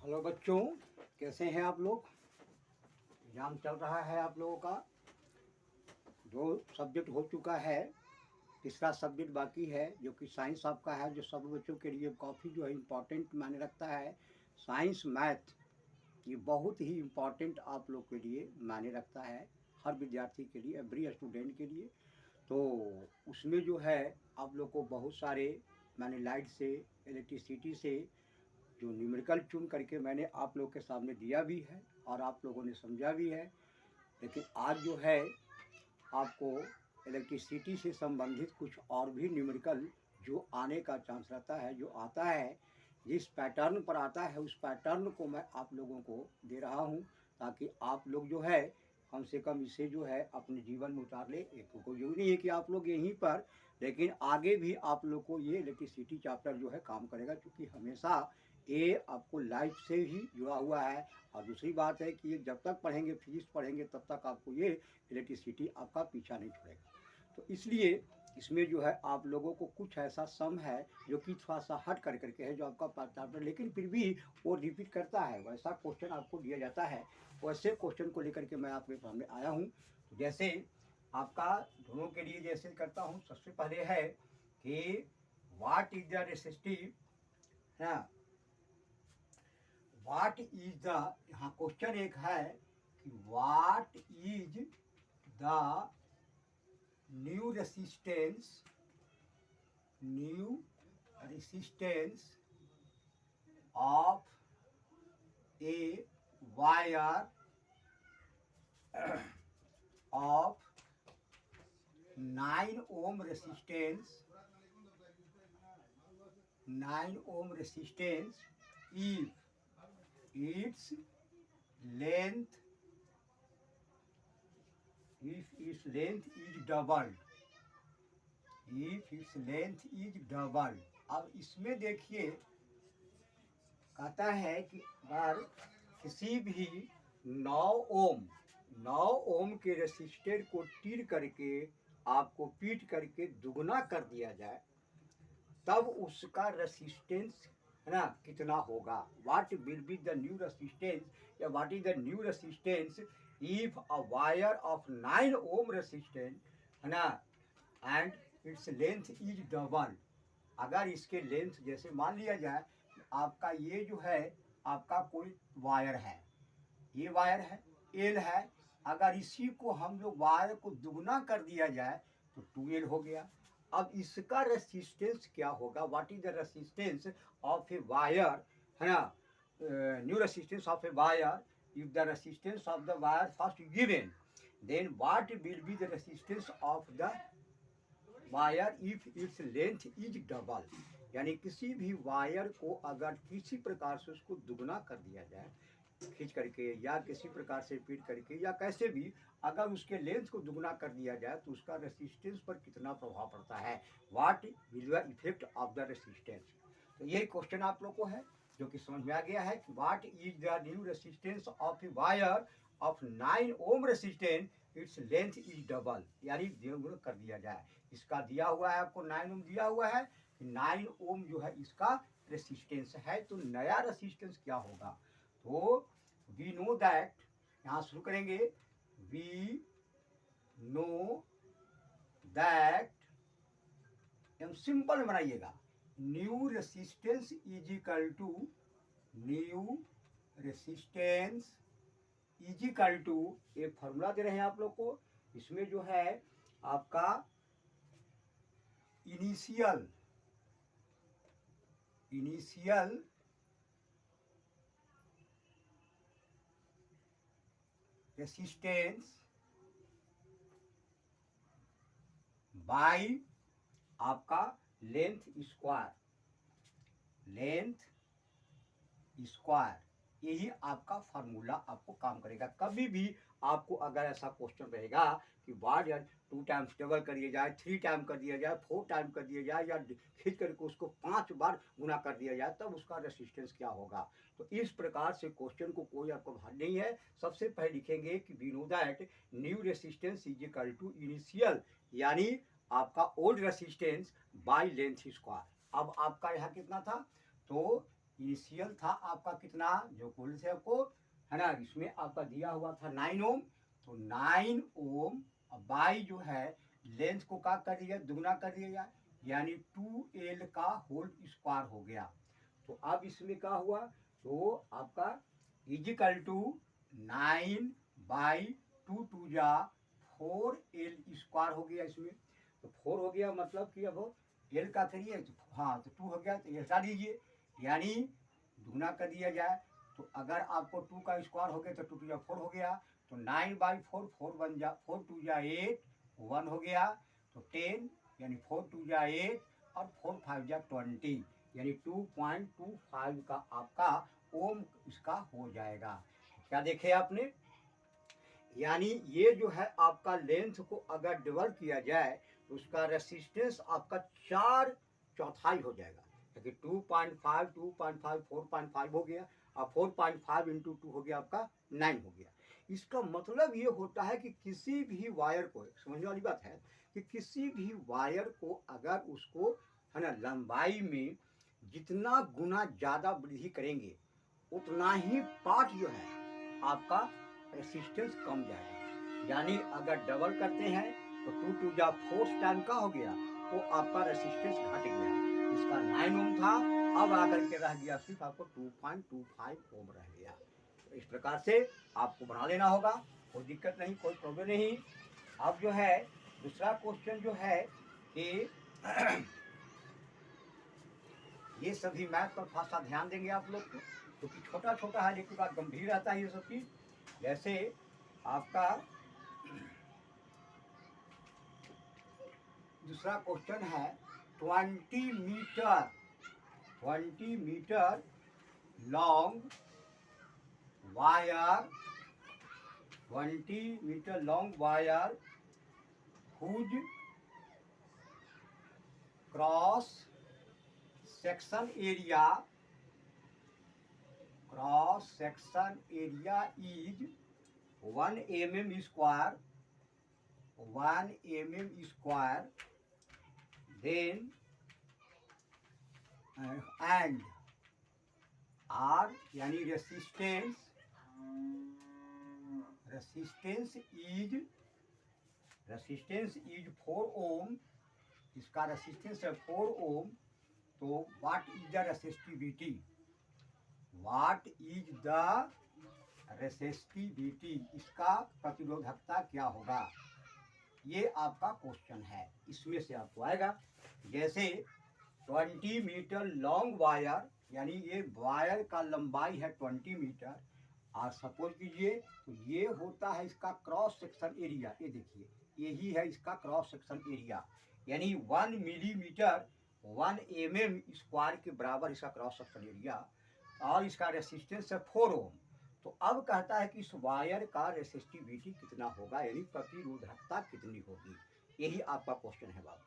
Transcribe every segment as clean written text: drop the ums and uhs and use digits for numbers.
Hello बच्चों, कैसे हैं आप लोग। एग्जाम चल रहा है आप लोगों का। दो सब्जेक्ट हो चुका है, तीसरा सब्जेक्ट बाकी है जो कि साइंस आपका है, जो सब बच्चों के लिए काफ़ी जो है इम्पॉर्टेंट मायने रखता है। साइंस मैथ ये बहुत ही इम्पॉर्टेंट आप लोग के लिए मायने रखता है, हर विद्यार्थी के लिए, एवरी स्टूडेंट के लिए। तो उसमें जो है आप लोग को बहुत सारे माने लाइट से, इलेक्ट्रिसिटी से जो न्यूमेरिकल चुन करके मैंने आप लोग के सामने दिया भी है और आप लोगों ने समझा भी है। लेकिन आज जो है आपको इलेक्ट्रिसिटी से संबंधित कुछ और भी न्यूमेरिकल जो आने का चांस रहता है, जो आता है, जिस पैटर्न पर आता है उस पैटर्न को मैं आप लोगों को दे रहा हूँ, ताकि आप लोग जो है कम से कम इसे जो है अपने जीवन में उतार ले। एक को जरूरी नहीं है कि आप लोग यहीं पर, लेकिन आगे भी आप लोग को ये इलेक्ट्रिसिटी चैप्टर जो है काम करेगा, क्योंकि हमेशा ये आपको लाइफ से ही जुड़ा हुआ है। और दूसरी बात है कि ये जब तक पढ़ेंगे, फिजिक्स पढ़ेंगे, तब तक आपको ये इलेक्ट्रिसिटी आपका पीछा नहीं छोड़ेगा। तो इसलिए इसमें जो है आप लोगों को कुछ ऐसा सम है जो कि थोड़ा सा हट कर करके है, जो आपका चैप्टर, लेकिन फिर भी वो रिपीट करता है। वैसा क्वेश्चन आपको दिया जाता है, वैसे क्वेश्चन को लेकर के मैं आपके सामने आया हूँ। तो जैसे आपका दोनों के लिए जैसे करता हूँ, सबसे पहले है कि व्हाट इज द रेसिस्टिव है, व्हाट इज द, यहाँ क्वेश्चन एक है कि what is the new resistance of a wire of 9 ohm resistance if its length is doubled, अब इसमें देखिए कहता है कि अगर किसी भी 9 ओम के रेसिस्टर को तीर करके आपको पीट करके दुगना कर दिया जाए, तब उसका रेसिस्टेंस है ना कितना होगा। What will be the new resistance, या what is the new resistance if a wire of 9 ohm resistance है ना and its length is double. अगर इसके लेंथ जैसे मान लिया जाए आपका ये जो है आपका कोई वायर है, ये वायर है, एल है, अगर इसी को हम लोग वायर को दुगना कर दिया जाए तो 2L हो गया। अब इसका रेसिस्टेंस क्या होगा, what is the resistance of a wire है ना, new resistance of a wire if the resistance of the wire first given, then what will be the resistance of the wire if its length is double. यानी किसी भी wire को अगर किसी प्रकार से उसको दुगना कर दिया जाए, खींच करके या किसी प्रकार से पीट करके या कैसे भी, अगर उसके लेंथ को दुगना कर दिया जाए तो उसका रेसिस्टेंस पर कितना प्रभाव पड़ता है, what will the effect of the resistance. तो ये क्वेश्चन आप लोग को है जो कि समझ में आ गया है कि what is the new resistance of a wire of 9 ohm resistance its length is double, यानी द्विगुण कर दिया जाए। इसका दिया हुआ है आपको 9 ओम दिया हुआ है, 9 ओम जो है इसका रेसिस्टेंस है। तो नया रेसिस्टेंस क्या होगा, तो वी नो दैट, यहाँ शुरू करेंगे, वी नो दैट, हम सिंपल बनाइएगा, new resistance is equal to एक फॉर्मूला दे रहे हैं आप लोग को। इसमें जो है आपका इनिशियल रेसिस्टेंस बाई आपका लेंथ स्क्वायर, यही आपका फार्मूला आपको काम करेगा। कभी भी आपको अगर ऐसा क्वेश्चन रहेगा कि बार या 2 टाइम्स डबल कर दिया जाए, 3 टाइम कर दिया जाए, 4 टाइम कर दिया जाए, या खींच करके उसको 5 बार गुना कर दिया जाए, तब उसका रेसिस्टेंस क्या होगा। तो इस प्रकार से क्वेश्चन को कोई आपको भार नहीं है। सबसे पहले लिखेंगे कि we know that new resistance is equal to initial, यानी आपका old resistance by length square. अब आपका यहाँ कितना था, तो इनिशियल था आपका कितना, जो कुल से आपको है ना, इसमें आपका दिया हुआ था 9 ओम, तो 9 ओम बाई जो है लेंथ को क्या कर दिया, दुगना कर दिया, यानी 2L का होल स्क्वायर हो गया। तो अब इसमें क्या हुआ, तो आपका इजिकल टू 9 बाई 2 जा 4L स्क्वायर हो गया इसमें। तो 4 हो गया, मतलब कि अब एल का करिए तो हाँ, तो 2 हो गया, तो हटा दीजिए, यानी दुगना कर दिया जाए। तो अगर आपको 2 का स्क्वायर हो गया तो 2 जा 4 हो गया, तो 9 बाई 4, 4 2 जा 8, 1 हो गया, तो 10, यानी 4 2 जा 8 और 4 5 जा 20, यानी 2.25 का आपका ओम इसका हो जाएगा। क्या देखे आपने, यानी ये जो है आपका लेंथ को अगर डबल किया जाए तो उसका रेसिस्टेंस आपका 4/4 हो जाएगा, क्योंकि 2.5 2.5 4.5 हो गया, और 4.5 इंटू 2 हो गया आपका 9 हो गया। इसका मतलब ये होता है कि किसी भी वायर को, समझने वाली बात है कि किसी भी वायर को अगर उसको है ना लंबाई में जितना गुना ज़्यादा वृद्धि करेंगे उतना ही पार्ट जो है आपका रेसिस्टेंस कम जाएगा। यानी अगर डबल करते हैं तो 2 2 जा 4 टाइम का हो गया, तो आपका रेसिस्टेंस घट गया, इसका 9 ओम था, अब आकर के रह गया सिर्फ आपको 2.25 ओम रह गया। तो इस प्रकार से आपको बना लेना होगा, कोई दिक्कत नहीं, कोई प्रॉब्लम नहीं। अब जो है दूसरा क्वेश्चन जो है कि ये सभी मैथ पर खासा ध्यान देंगे आप लोग को, क्योंकि छोटा छोटा है लेकिन बात गंभीर रहता है ये सब चीज। जैसे आपका दूसरा क्वेश्चन है 20 metre long wire, 20 metre long wire whose cross section area is 1 mm square, then and R यानी रेसिस्टेंस इज 4 ओम, इसका रेसिस्टेंस है 4 ओम। तो व्हाट इज द रेसिस्टिविटी, इसका प्रतिरोधकता क्या होगा, ये आपका क्वेश्चन है। इसमें से आपको आएगा जैसे 20 मीटर लॉन्ग वायर, यानी ये वायर का लंबाई है 20 मीटर, और सपोज कीजिए तो ये होता है इसका क्रॉस सेक्शन एरिया, ये देखिए यही है इसका क्रॉस सेक्शन एरिया, यानी 1 मिलीमीटर 1 mm स्क्वायर के बराबर इसका क्रॉस सेक्शन एरिया, और इसका रेसिस्टेंस है 4 ओम। तो अब कहता है कि इस वायर का रेसिस्टिविटी कितना होगा, यानी प्रतिरोधकता कितनी होगी, यही आपका क्वेश्चन है बाबू।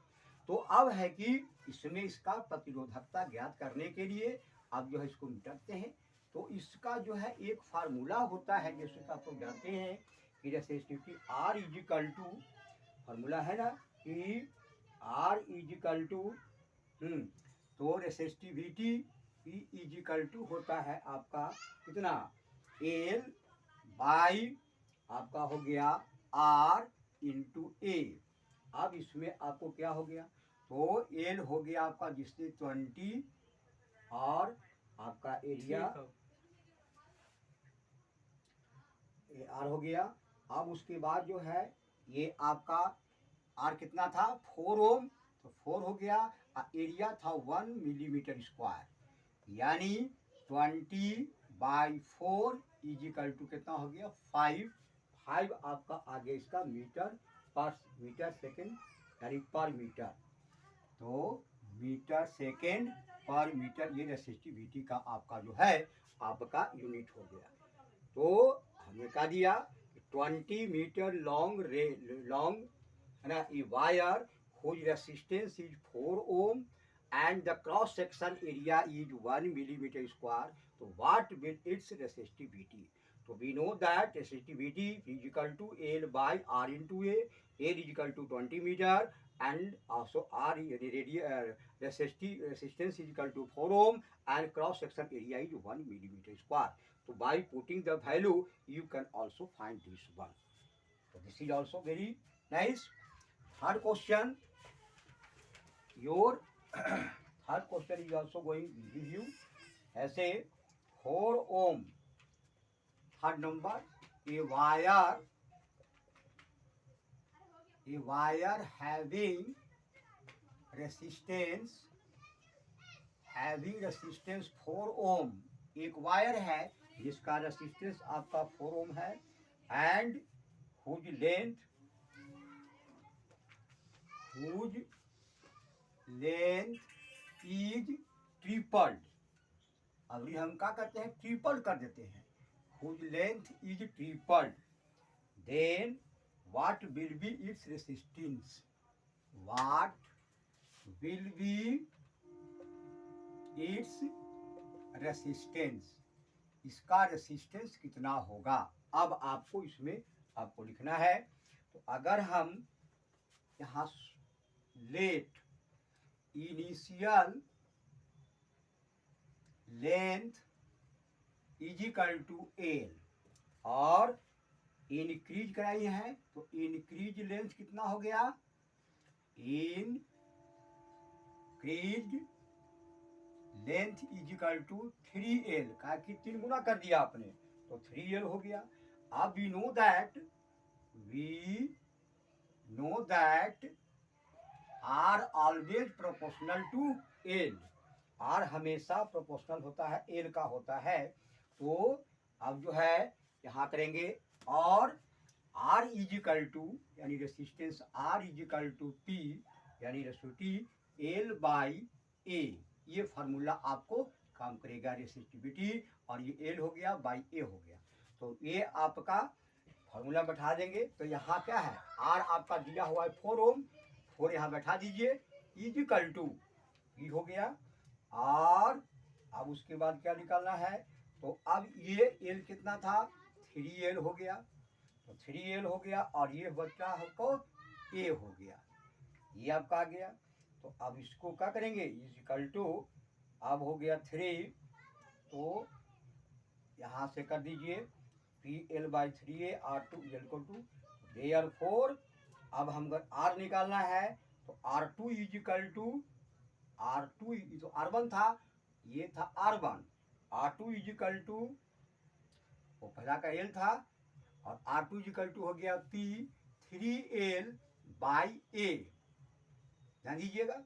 तो अब है कि इसमें इसका प्रतिरोधकता ज्ञात करने के लिए अब जो है इसको मिटाते हैं। तो इसका जो है एक फार्मूला होता है, जैसे कि आप लोग जानते हैं कि resistivity R is equal to, formula है ना कि आर इजिकल टू, तो रेसिस्टिविटी इजिकल टू होता है आपका कितना, एल बाई आपका हो गया आर इंटू ए। अब इसमें आपको क्या हो गया, तो एल हो गया आपका जिससे 20 और आपका एरिया आर हो गया। अब उसके बाद जो है ये आपका आर कितना था 4 ओम, तो 4 हो गया, एरिया था 1 मिलीमीटर स्क्वायर, यानी 20/4 इजिकल टू कितना हो गया 5 आपका आगे इसका मीटर सेकेंड यानी पर मीटर, तो मीटर सेकेंड पर मीटर, ये रेसिस्टिविटी का आपका जो है आपका यूनिट हो गया। तो हमने कहा दिया 20 मीटर लॉन्ग है ना ये wire whose resistance is 4 ohm and the cross section area is 1 millimeter square. So what will its resistivity? So we know that resistivity is equal to L by R into A. L is equal to 20 meter and also R resistance is equal to 4 ohm and cross section area is 1 millimeter square. So by putting the value you can also find this one. So this is also very nice. Third question, your third question is also going to give you as a 4 ohm. Third number, a wire having resistance 4 ohm. एक wire है जिसका resistance आपका 4 ohm है and whose length is tripled. अभी हम क्या करते हैं, ट्रिपल कर देते हैं. Whose length is tripled, then what will be its resistance? What will be its resistance? इसका रेसिस्टेंस कितना होगा. अब आपको इसमें आपको लिखना है. तो अगर हम यहाँ let initial length is equal to L और इंक्रीज कराई है, तो इंक्रीज लेंथ कितना हो गया, increase length is equal to 3l का कि 3 गुना कर दिया आपने, तो 3l हो गया. अब we know that R always proportional to L. R हमेशा प्रोपोर्शनल होता है, एल का होता है. तो अब जो है यहाँ करेंगे और R इज इक्वल टू यानी resistance R is equal to P यानी रेसिस्टिविटी L बाई A. ये फार्मूला आपको काम करेगा रेसिस्टिविटी, और ये L हो गया बाई A हो गया. तो ये आपका फार्मूला बैठा देंगे. तो यहाँ क्या है, R आपका दिया हुआ है 4 ओम, 4 यहाँ बैठा दीजिए, इज इक्वल टू ये हो गया. और अब उसके बाद क्या निकालना है, तो अब ये L कितना था, 3l हो गया. तो 3l हो गया और ये बच्चा आपको a हो गया, ये आपका आ गया. तो अब इसको क्या करेंगे, इज इक्वल टू अब हो गया 3, तो यहाँ से कर दीजिए pl by 3a r2 equal to therefore. अब हम r निकालना है, तो r2 is equal to r2 तो r1 था, ये था r1, r2 is equal to वो पहला का L था और R2 इक्वल टू हो गया P 3L बाई A. ध्यान दीजिएगा,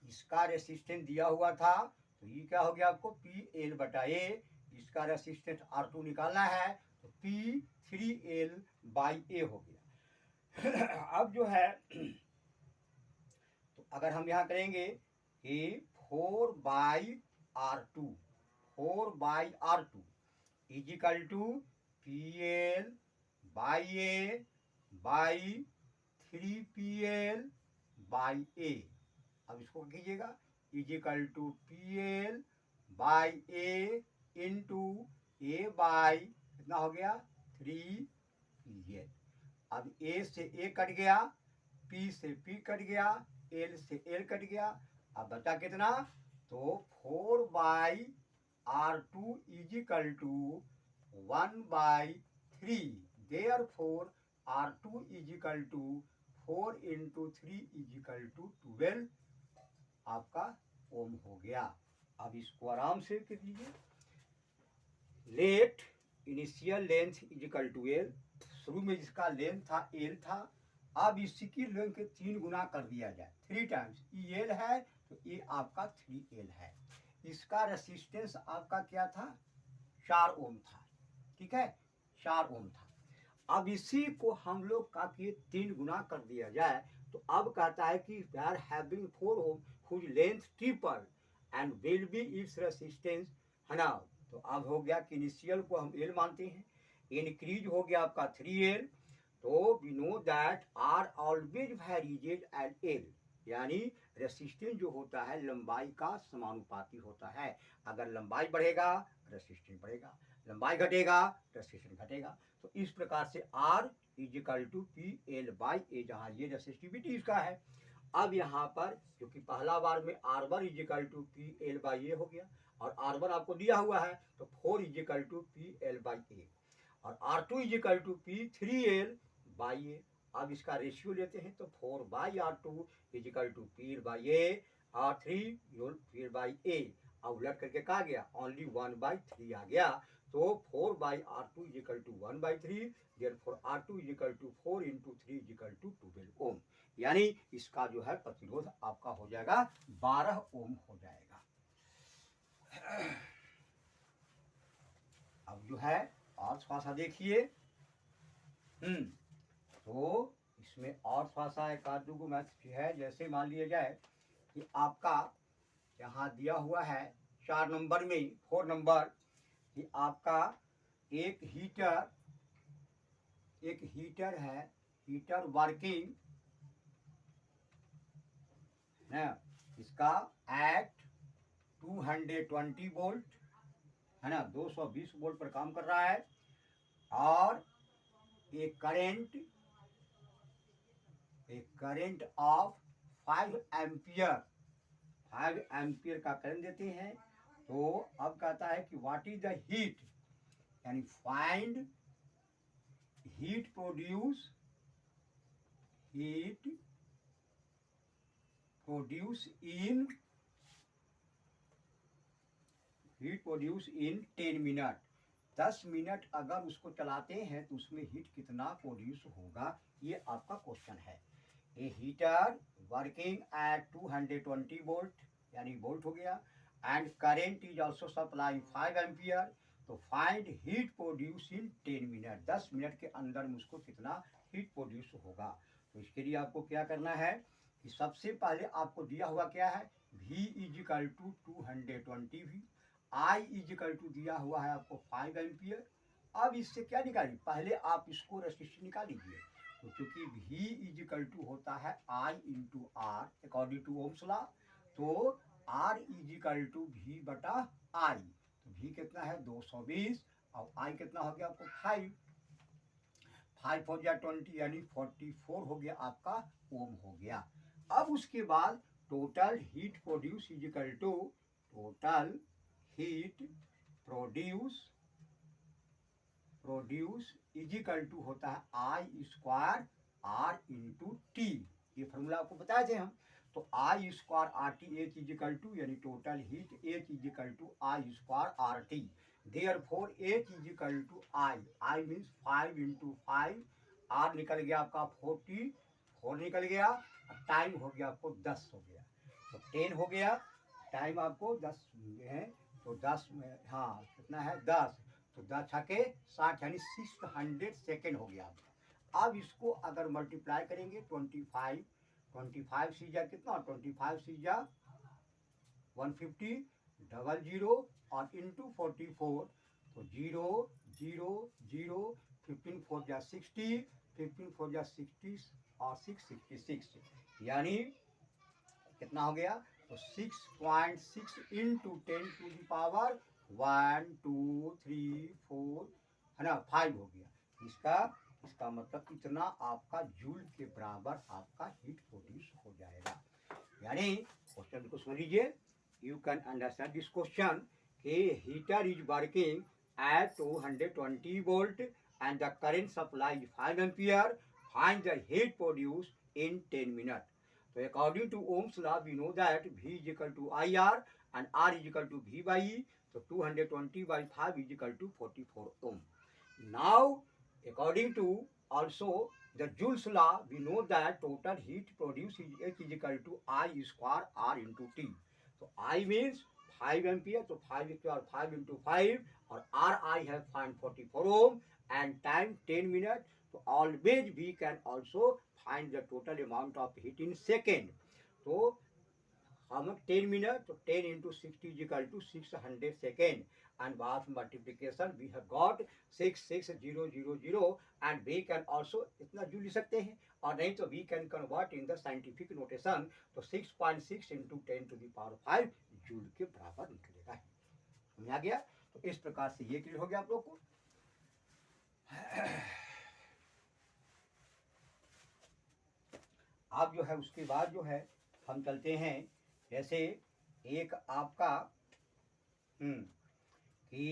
इसका रेसिस्टेंस दिया हुआ था, तो ये क्या हो गया आपको PL बटा A. इसका रेसिस्टेंस R2 निकालना है, तो P 3L बाई A हो गया. अब जो है तो अगर हम यहाँ करेंगे कि 4 by R2 is equal to PL by A by 3PL by A. अब इसको कीजिएगा, is equal to PL by A into A by कितना हो गया 3PL. अब A से A कट गया, P से P कट गया, L से L कट गया. अब बचा कितना, तो 4 by R2 is equal to 1 by 3. Therefore R2 is equal to 4 into 3 is equal to 12 आपका ओम हो गया. अब इसको आराम से कर लीजिए. Let initial length is equal to L. शुरू में जिसका लेंथ था एल था, अब इसी की लेंथ के 3 गुना कर दिया जाए, 3 टाइम्स. ये एल है तो ये आपका 3L है. इसका रेसिस्टेंस आपका क्या था, 4 ओम था. ठीक है, 4 ओम था. अब इसी को हम लोग का कि 3 गुना कर दिया जाए, तो अब कहता है कि we are having 4 ohm whose length triple and will be its resistance, है ना. तो अब हो गया कि इनिशियल को हम L मानते हैं, इंक्रीज हो गया आपका 3L. तो we know that R always varies at L, यानी रेसिस्टेंस जो होता है लंबाई का समानुपाती होता है. अगर लंबाई बढ़ेगा रेसिस्टेंस बढ़ेगा, लंबाई घटेगा, रेसिस्टेंस घटेगा। तो इस प्रकार से R is equal to p l by a, जहाँ ये रेसिस्टिविटी इसका है। अब यहाँ पर क्योंकि पहला बार में R1 is equal to p l by a हो गया, और R1 आपको दिया हुआ है, तो 4 is equal to p l by ए, और R2 is equal to P 3L by ए। अब इसका रेशियो लेते हैं, तो 4 by R2 is equal to p l by ए, और 3 पी एल बाई ए। अब उलट करके कहा गया, ओनली 1/3 आ गया। तो 4 by R2 is equal to 1/3, therefore R2 is equal to 4 into 3 is equal to 12 ohm. यानी इसका जो है प्रतिरोध आपका हो जाएगा 12 ओम हो जाएगा। अब जो है और थोड़ा सा देखिए, तो इसमें और थोड़ा सा एक आध दो मैथ है। जैसे मान लिया जाए कि आपका यहाँ दिया हुआ है 4 नंबर में 4 नंबर कि आपका एक हीटर है, हीटर वर्किंग है, इसका एट 220 वोल्ट है ना, 220 वोल्ट पर काम कर रहा है, और एक करंट ऑफ 5 एम्पियर का करंट देते हैं। तो अब कहता है कि व्हाट इज द हीट, यानी find heat produce in 10 minute. 10 minute अगर उसको चलाते हैं तो उसमें हीट कितना प्रोड्यूस होगा, ये आपका क्वेश्चन है। A heater working at 220 volt, यानी वोल्ट हो गया, and current is also supply 5 ampere. तो find heat produce in 10 minute, 10 minute के अंदर में उसको कितना हीट प्रोड्यूस होगा। तो इसके लिए आपको क्या करना है कि सबसे पहले आपको दिया हुआ क्या है, V is equal to 220 V, I is equal to दिया हुआ है आपको 5 एम्पियर। अब इससे क्या निकालिए, पहले आप इसको रेसिस्टेंस निकाल लीजिए। तो चूंकि V इज इक्वल टू होता है I into R according to ohm's law, तो R is equal to V बटा I। तो V कितना है 220, और I कितना हो गया आपको 5 हो गया 20, यानी 44 हो गया आपका ओम हो गया। अब उसके बाद total heat produce is equal to total heat produce is equal to होता है I square R into T. ये फॉर्मूला आपको बताए थे हम। तो I square R T H is equal to, यानी total heat H is equal to I square R T. Therefore H is equal to I means 5 into 5, R निकल गया आपका 44 निकल गया, टाइम हो गया आपको 10 हो गया, तो 10 हो गया, टाइम आपको 10 है, तो 10 में हाँ कितना है 10, तो 10 छके 60, यानी 600 सेकेंड हो गया आपका। अब इसको अगर मल्टीप्लाई करेंगे 25 सी जा कितना, 25 सी जा 150 00 और इंटू 44, तो 0 0 0, 15 4 जा 60, 15 4 जा 60 और 666, यानी कितना हो गया, तो 6.6 इंटू 10 टू द पावर 1 2 3 4 है ना 5 हो गया। इसका मतलब इतना आपका जूल के बराबर आपका हीट प्रोड्यूस हो जाएगा। यानी क्वेश्चन को समझ लीजिए, you can understand this question कि heater is working at 220 volt and the current supply is 5 ampere. Find the heat produced in 10 minutes. So according to Ohm's law, we know that V is equal to IR and R is equal to V by E. So 220 by 5 is equal to 44 ohm. Now, according to also the Joule's law, we know that total heat produced is H is equal to I square R into T. So I means 5 ampere, so 5 equal 5 into 5, और RI have find 44 ohm and time 10 minutes. So always we can also find the total amount of heat in second. So how much 10 minutes? So 10 into 60 is equal to 600 second. And by multiplication we have got 66000, and we can also इतना joule लिख सकते हैं, और नहीं तो we can convert in the scientific notation. तो 6.6 into 10 to the power 5 joule के बराबर निकलेगा। समझ आ गया। तो इस प्रकार से ये क्लियर हो गया आप लोग को। अब जो है उसके बाद जो है हम चलते हैं, जैसे एक आपका कि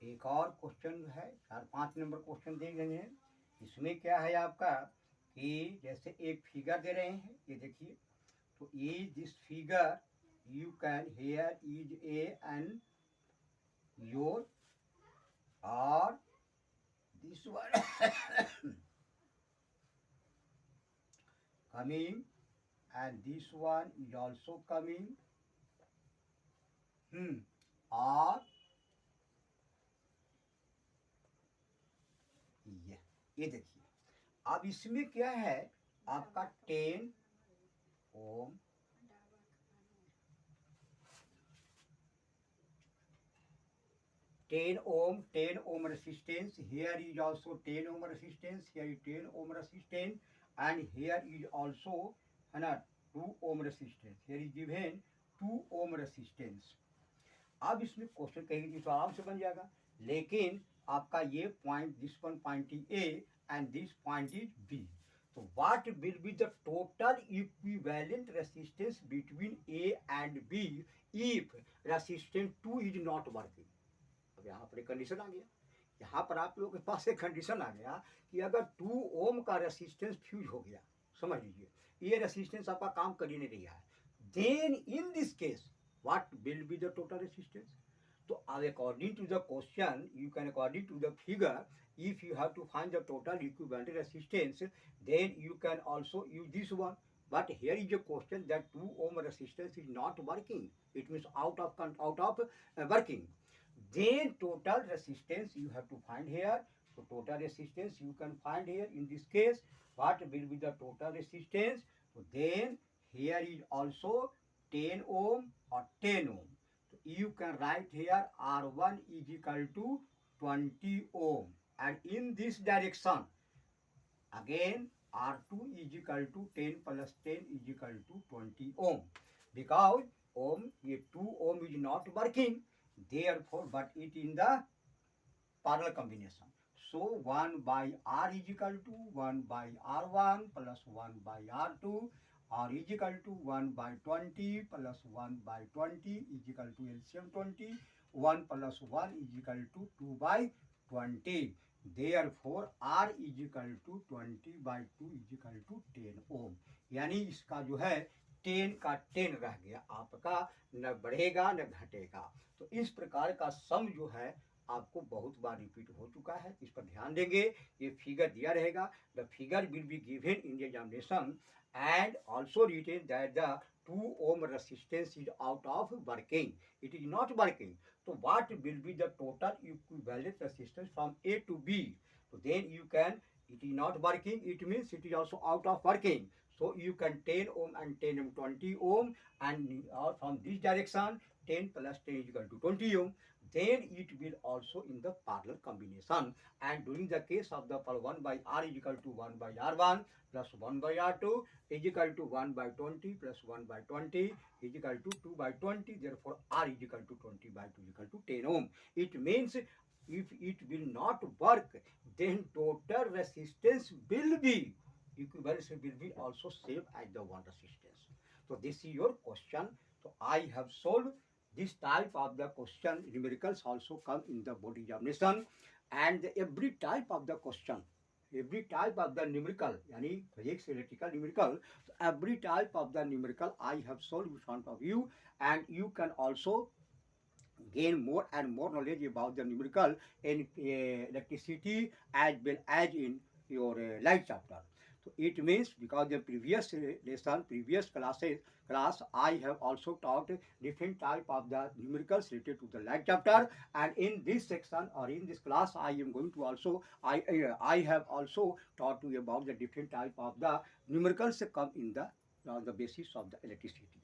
एक और क्वेश्चन है, 4-5 नंबर क्वेश्चन देख रहे हैं। इसमें क्या है आपका कि जैसे एक फिगर दे रहे हैं, ये देखिए, तो is this figure you can here is a an your और this one coming and this one is also coming, or ये देखिए, अब इसमें क्या है आपका 10 ओम 10 ohm resistance, here is also 10 ohm resistance, here is 10 ohm resistance, and here is also 2 ohm resistance, here is given 2 ohm resistance। अब इसमें question कहेंगे तो आराम से बन जाएगा, लेकिन आपका ये point, this one point is A and this point is B, तो what will be the total equivalent resistance between A and B if resistance 2 is not working. अब यहाँ पर एक कंडीशन आ गया, यहाँ पर आप लोगों के पास एक कंडीशन आ गया कि अगर 2 ओम का रेसिस्टेंस फ्यूज हो गया, समझ लीजिए ये रेसिस्टेंस आपका काम कर ही नहीं रहा है, then in this case what will be the total resistance? So according to the question, you can, according to the figure, if you have to find the total equivalent resistance, then you can also use this one. But here is a question that 2 ohm resistance is not working, it means out of working, then total resistance you have to find here. So total resistance you can find here in this case, what will be the total resistance? So then here is also 10 ohm or 10 ohm. So you can write here R1 is equal to 20 ohm, and in this direction again R2 is equal to 10 plus 10 is equal to 20 ohm, because ohm, ये 2 ohm is not working, therefore but it in the parallel combination. So 1 by R is equal to 1 by R1 plus 1 by R2, R is equal to 1 by 20 plus 1 by 20 is equal to LCM 20, 1 plus 1 is equal to 2 by 20. Therefore R is equal to 20 by 2 is equal to 10 ohm। यानी इसका जो है 10 का 10 रह गया आपका, न बढ़ेगा न घटेगा। तो इस प्रकार का सम जो है आपको बहुत बार रिपीट हो चुका है, इस पर ध्यान देंगे। ये फिगर दिया रहेगा, the figure will be given in the examination and also written that the 2 ohm resistance is out of working, it is not working, so what will be the total equivalent resistance from A to B? So then you can, it is not working, it means it is also out of working, so you can 10 ohm and 10 ohm 20 ohm, and from this direction 10 plus 10 is equal to 20 ohm, then it will also in the parallel combination, and during the case of the 1 by R is equal to 1 by R1 plus 1 by R2 is equal to 1 by 20 plus 1 by 20 is equal to 2 by 20, therefore R is equal to 20 by 2 is equal to 10 ohm. It means if it will not work, then total resistance will be, equivalence will be also same as the one resistance. So this is your question. So I have solved this type of the question. Numericals also come in the board examination, and every type of the question, every type of the numerical, yani physics, electrical, numerical, so every type of the numerical I have solved in front of you, and you can also gain more and more knowledge about the numerical in electricity as well as in your light chapter. तो it means because the previous lesson, previous class, I have also taught different type of the numericals related to the like chapter, and in this section or in this class, I am going to also I have also taught you about the different type of the numericals come in the on the basis of the electricity.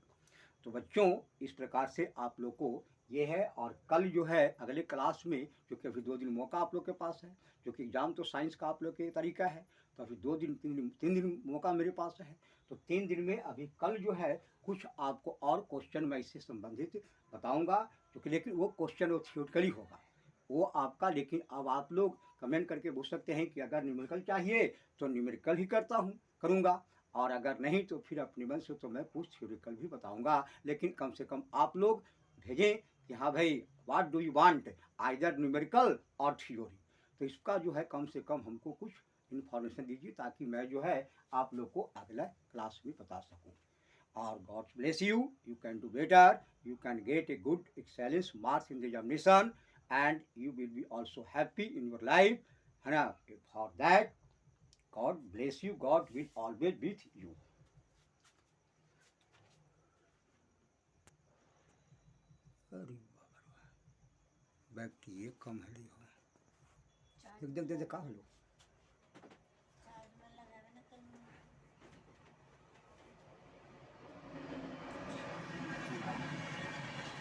तो बच्चों इस प्रकार से आप लोग को ये है, और कल जो है अगले क्लास में, क्योंकि अभी 2 दिन मौका आप लोग के पास है, क्योंकि एग्ज़ाम तो साइंस का आप लोग के तरीका है, तो अभी 2 दिन 3 दिन मौका मेरे पास है। तो 3 दिन में अभी कल जो है कुछ आपको और क्वेश्चन मैं इससे संबंधित बताऊंगा, क्योंकि लेकिन वो क्वेश्चन वो थियोरिटिकली होगा वो आपका। लेकिन अब आप लोग कमेंट करके पूछ सकते हैं कि अगर न्यूमेरिकल चाहिए तो न्यूमेरिकल ही करूँगा, और अगर नहीं तो फिर अपने मन से तो मैं कुछ थ्योरिकल भी बताऊंगा। लेकिन कम से कम आप लोग भेजें कि हाँ भाई what do you want, either numerical और थ्योरी। तो इसका जो है कम से कम हमको कुछ इन्फॉर्मेशन दीजिए, ताकि मैं जो है आप लोग को अगला क्लास में बता सकूँ। और God bless you, you can do better, you can get a good excellence marks in the examination, and you will be also happy in your life, है ना। For that God bless you. God will always be with you. अरे बाबा bag की ये कम है, देख देख देख कहाँ लो।